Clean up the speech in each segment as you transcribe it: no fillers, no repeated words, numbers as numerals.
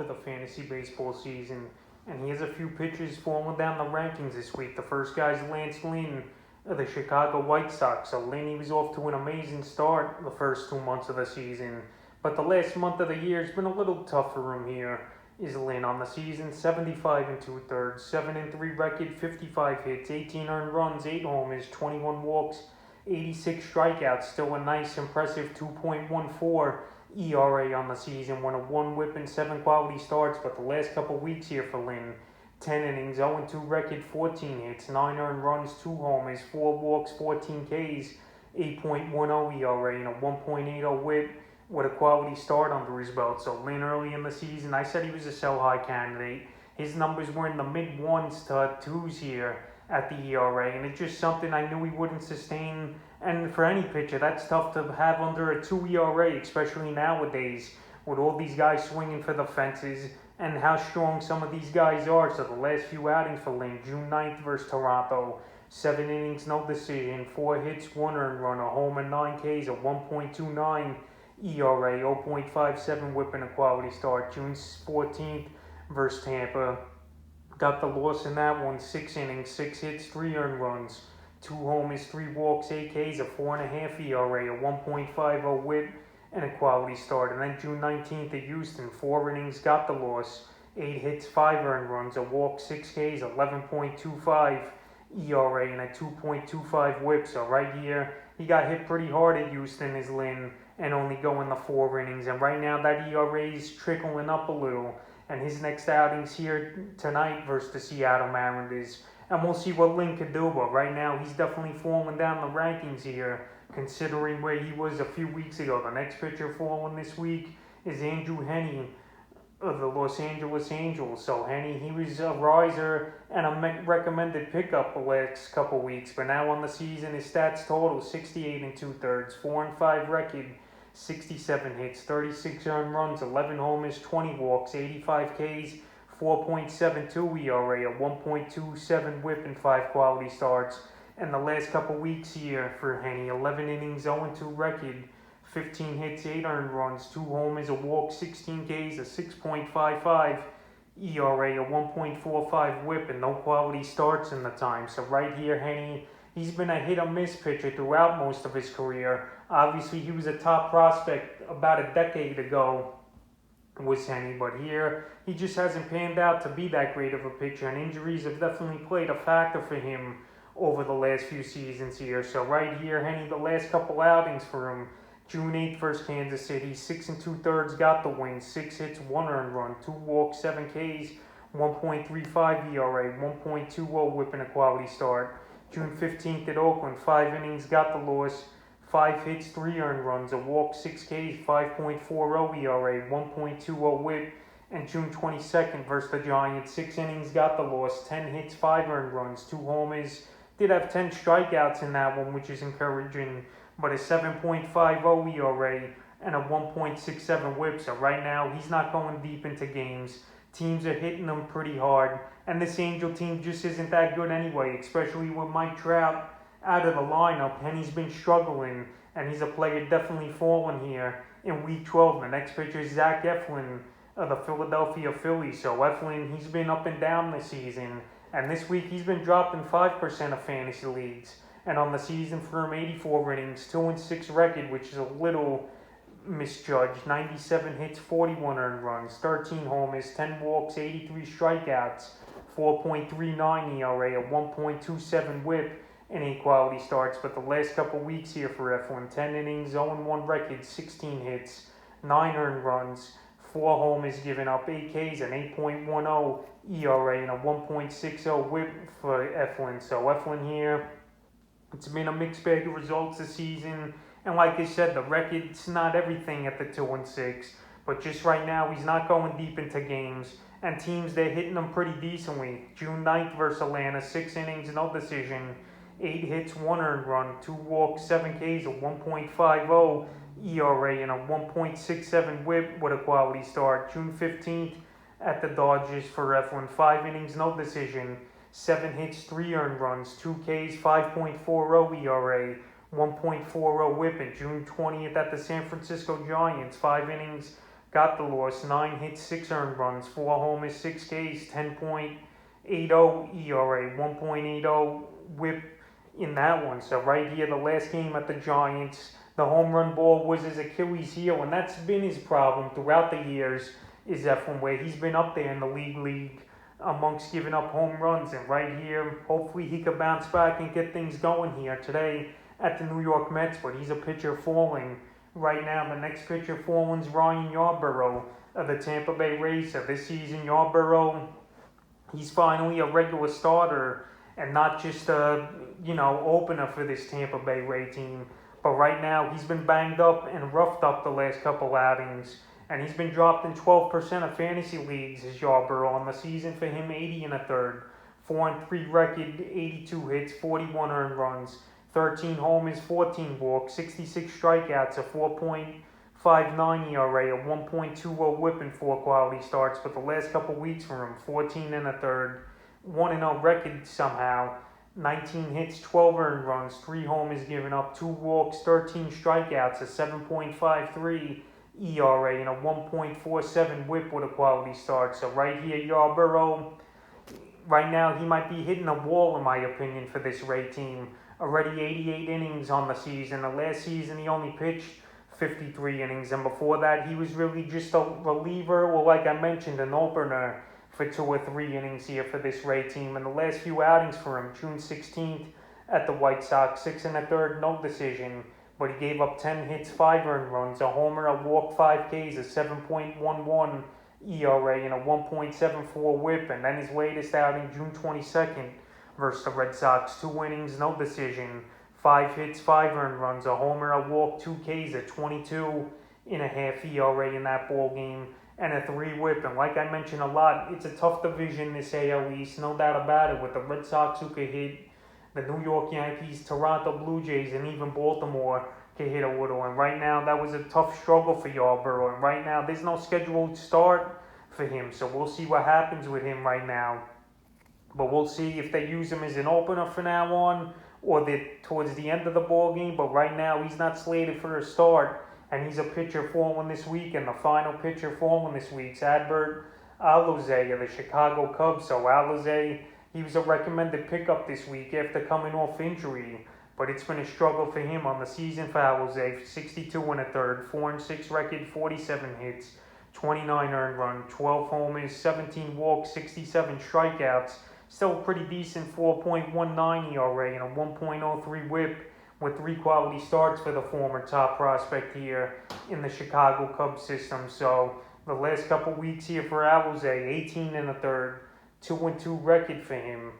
over the fantasy baseball season, and he has a few pitchers falling down the rankings this week. The first guy's Lynn of the Chicago White Sox. So Lynn, he was off to an amazing start the first 2 months of the season, but the last month of the year has been a little tough for him here. Is Lynn on the season, 75 and 2/3, 7-3 record, 55 hits, 18 earned runs, 8 homers, 21 walks, 86 strikeouts. Still a nice, impressive 2.14 ERA on the season. Won a 1 whip and 7 quality starts, but the last couple weeks here for Lynn, 10 innings, 0-2 record, 14 hits, 9 earned runs, 2 homers, 4 walks, 14 Ks, 8.10 ERA, and a 1.80 whip with a quality start under his belt. So Lynn, early in the season, I said he was a sell-high candidate. His numbers were in the mid-1s to 2s here at the ERA, and it's just something I knew he wouldn't sustain. And for any pitcher, that's tough to have under a 2 ERA, especially nowadays with all these guys swinging for the fences and how strong some of these guys are. So the last few outings for Lynn, June 9th versus Toronto, 7 innings, no decision, 4 hits, 1 earned run, a home and 9 Ks, a 1.29 ERA, 0.57 whip and a quality start. June 14th versus Tampa, got the loss in that one, 6 innings, 6 hits, 3 earned runs, 2 homers, 3 walks, 8 Ks, a 4.5 ERA, a 1.50 whip, and a quality start. And then June 19th at Houston, 4 innings, got the loss, 8 hits, 5 earned runs, a walk, 6 Ks, 11.25 ERA, and a 2.25 whip. So right here, he got hit pretty hard at Houston as Lynn, and only going the 4 innings. And right now that ERA is trickling up a little. And his next outings here tonight versus the Seattle Mariners. And we'll see what Lynn could do. But right now he's definitely falling down the rankings here, considering where he was a few weeks ago. The next pitcher falling this week is Andrew Henning of the Los Angeles Angels. So Henning, he was a riser and a recommended pickup the last couple weeks. But now on the season, his stats total 68 and 2/3, 4-5 record, 67 hits, 36 earned runs, 11 homers, 20 walks, 85 Ks, 4.72 ERA, a 1.27 whip, and 5 quality starts. And the last couple weeks here for Henny, 11 innings, 0-2 record, 15 hits, 8 earned runs, 2 homers, a walk, 16 Ks, a 6.55 ERA, a 1.45 whip, and no quality starts in the time. So right here, Henny, he's been a hit-or-miss pitcher throughout most of his career. Obviously, he was a top prospect about a decade ago, was Henny, but here he just hasn't panned out to be that great of a pitcher, and injuries have definitely played a factor for him over the last few seasons here. So right here, Henny, the last couple outings for him, June 8th versus Kansas City, 6 2/3, got the win, 6 hits, 1 earned run, 2 walks, 7 Ks, 1.35 ERA, 1.20 whip, and a quality start. June 15th at Oakland, 5 innings, got the loss, 5 hits, 3 earned runs, a walk, 6 Ks, 5.40 ERA, 1.20 whip. And June 22nd versus the Giants, 6 innings, got the loss, 10 hits, 5 earned runs, 2 homers. Did have 10 strikeouts in that one, which is encouraging, but a 7.50 ERA and a 1.67 whip. So right now, he's not going deep into games. Teams are hitting him pretty hard, and this Angel team just isn't that good anyway, especially with Mike Trout out of the lineup. Henny's been struggling, and he's a player definitely falling here in Week 12. The next pitcher is Zach Eflin of the Philadelphia Phillies. So Eflin, he's been up and down this season, and this week he's been dropped in 5% of fantasy leagues. And on the season for him, 84 innings, 2-6 record, which is a little misjudged. 97 hits, 41 earned runs, 13 homers, 10 walks, 83 strikeouts, 4.39 ERA, a 1.27 whip, and 8 quality starts. But the last couple weeks here for Eflin, 10 innings, 0-1 record, 16 hits, 9 earned runs, 4 homers given up, 8 Ks, an 8.10 ERA, and a 1.60 whip for Eflin. So Eflin here, it's been a mixed bag of results this season. And like I said, the record's not everything at the 2-6. But just right now, he's not going deep into games. And teams, they're hitting him pretty decently. June 9th versus Atlanta, 6 innings, no decision, 8 hits, 1 earned run, 2 walks, 7 Ks, a 1.50 ERA, and a 1.67 whip with a quality start. June 15th at the Dodgers for Eflin, 5 innings, no decision, 7 hits, 3 earned runs, 2 Ks, 5.40 ERA, 1.40 whip. And June 20th at the San Francisco Giants, 5 innings, got the loss. 9 hits, 6 earned runs, 4 homers, 6 Ks, 10.80 ERA, 1.80 WHIP in that one. So right here, the last game at the Giants, the home run ball was his Achilles heel, and that's been his problem throughout the years, is Eflin, where he's been up there in the league amongst giving up home runs. And right here, hopefully he could bounce back and get things going here today at the New York Mets, but he's a pitcher falling right now. The next pitcher falling is Ryan Yarbrough of the Tampa Bay Rays. So this season, Yarbrough, he's finally a regular starter and not just a opener for this Tampa Bay Ray team. But right now, he's been banged up and roughed up the last couple outings, and he's been dropped in 12% of fantasy leagues as Yarbrough. On the season for him, 80 and a third, 4-3 record, 82 hits, 41 earned runs, 13 homers, 14 walks, 66 strikeouts, a 4.59 ERA, a 1.20 WHIP in 4 quality starts. But the last couple weeks for him, 14 and a third, 1-0 record somehow, 19 hits, 12 earned runs, 3 homers given up, 2 walks, 13 strikeouts, a 7.53 ERA, and a 1.47 WHIP with a quality start. So right here, Yarbrough, right now he might be hitting a wall in my opinion for this Ray team. Already 88 innings on the season. The last season he only pitched 53 innings, and before that he was really just a reliever, or like I mentioned, an opener for 2 or 3 innings here for this Ray team. And the last few outings for him, June 16th at the White Sox, 6 and a third, no decision, but he gave up 10 hits, 5 earned runs, a homer, a walk, 5 Ks, a 7.11 ERA, and a 1.74 WHIP. And then his latest outing, June 22nd, versus the Red Sox, 2 innings, no decision, 5 hits, 5 earned runs, a homer, a walk, 2 Ks, a 22.5 ERA in that ball game, and a 3 WHIP. And like I mentioned a lot, it's a tough division, this AL East, no doubt about it, with the Red Sox who could hit, the New York Yankees, Toronto Blue Jays, and even Baltimore could hit a little. And right now, that was a tough struggle for Yarbrough. And right now, there's no scheduled start for him, so we'll see what happens with him right now. But we'll see if they use him as an opener from now on, or towards the end of the ball game. But right now, he's not slated for a start, and he's a pitcher falling this week. And the final pitcher falling this week is Adbert Alzolay of the Chicago Cubs. So Alzolay, he was a recommended pickup this week after coming off injury, but it's been a struggle for him on the season for Alzolay. 62 and a third, 4-6 record, 47 hits, 29 earned run, 12 homers, 17 walks, 67 strikeouts. Still pretty decent 4.19 ERA and a 1.03 WHIP with 3 quality starts for the former top prospect here in the Chicago Cubs system. So the last couple weeks here for Alzolay, 18 and a third, 2-2 record for him,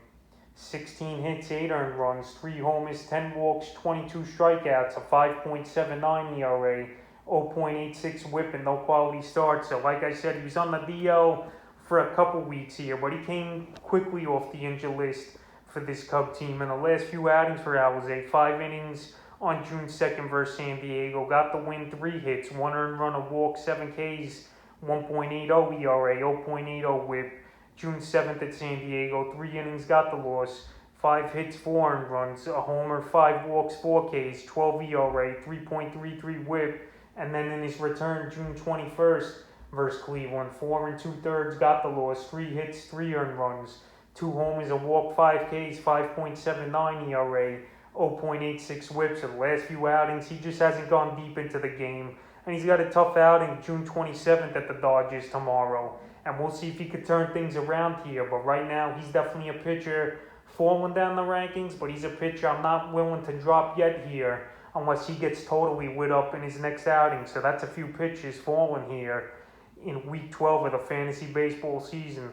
16 hits, 8 earned runs, 3 homers, 10 walks, 22 strikeouts, a 5.79 ERA, 0.86 WHIP, and no quality starts. So like I said, he was on the DL for a couple weeks here, but he came quickly off the injured list for this Cub team. In the last few outings for Alzolay, 5 innings on June 2nd versus San Diego, got the win, 3 hits, 1 earned run, a walk, 7 Ks, 1.80 ERA, 0.80 WHIP. June 7th at San Diego, 3 innings, got the loss, 5 hits, 4 earned runs, a homer, 5 walks, 4 Ks, 12 ERA, 3.33 WHIP. And then in his return, June 21st, versus Cleveland, 4 2/3, got the loss, 3 hits, 3 earned runs, 2 homers, a walk, 5 Ks, 5.79 ERA, 0.86 WHIP. So the last few outings, he just hasn't gone deep into the game. And he's got a tough outing June 27th at the Dodgers tomorrow. And we'll see if he could turn things around here. But right now, he's definitely a pitcher falling down the rankings, but he's a pitcher I'm not willing to drop yet here unless he gets totally lit up in his next outing. So that's a few pitches falling here in Week 12 of the fantasy baseball season.